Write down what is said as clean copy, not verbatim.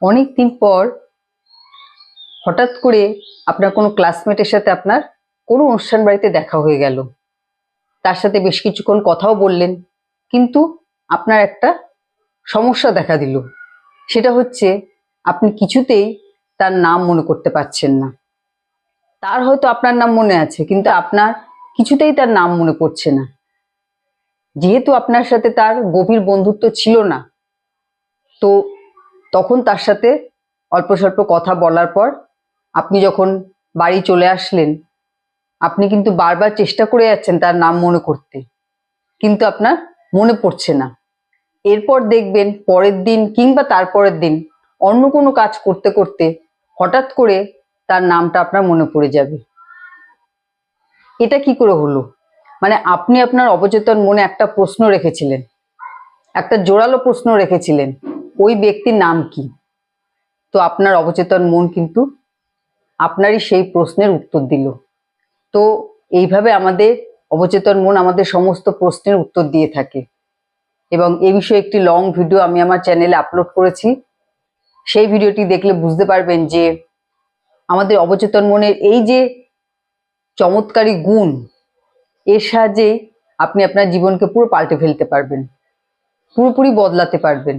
অনেক দিন পর হঠাৎ করে আপনার কোনো ক্লাসমেটের সাথে আপনার কোনো অনুষ্ঠান বাড়িতে দেখা হয়ে গেল। তার সাথে বেশ কিছুক্ষণ কথাও বললেন, কিন্তু আপনার একটা সমস্যা দেখা দিল। সেটা হচ্ছে আপনি কিছুতেই তার নাম মনে করতে পারছেন না। তার হয়তো আপনার নাম মনে আছে, কিন্তু আপনার কিছুতেই তার নাম মনে পড়ছে না। যেহেতু আপনার সাথে তার গভীর বন্ধুত্ব ছিল না, তো তখন তার সাথে অল্প স্বল্প কথা বলার পর আপনি যখন বাড়ি চলে আসলেন, আপনি কিন্তু বারবার চেষ্টা করে যাচ্ছেন তার নাম মনে করতে, কিন্তু আপনার মনে পড়ছে না। এরপর দেখবেন পরের দিন কিংবা তারপরের দিন অন্য কোনো কাজ করতে করতে হঠাৎ করে তার নামটা আপনার মনে পড়ে যাবে। এটা কি করে হলো? মানে আপনি আপনার অবচেতন মনে একটা প্রশ্ন রেখেছিলেন, একটা জোরালো প্রশ্ন রেখেছিলেন, ওই ব্যক্তির নাম কি? তো আপনার অবচেতন মন কিন্তু আপনারই সেই প্রশ্নের উত্তর দিল। তো এইভাবে আমাদের অবচেতন মন আমাদের সমস্ত প্রশ্নের উত্তর দিয়ে থাকে, এবং এই বিষয়ে একটি লং ভিডিও আমি আমার চ্যানেলে আপলোড করেছি। সেই ভিডিওটি দেখলে বুঝতে পারবেন যে আমাদের অবচেতন মনের এই যে চমৎকারী গুণ, এর সাহায্যে আপনি আপনার জীবনকে পুরো পাল্টে ফেলতে পারবেন, পুরোপুরি বদলাতে পারবেন।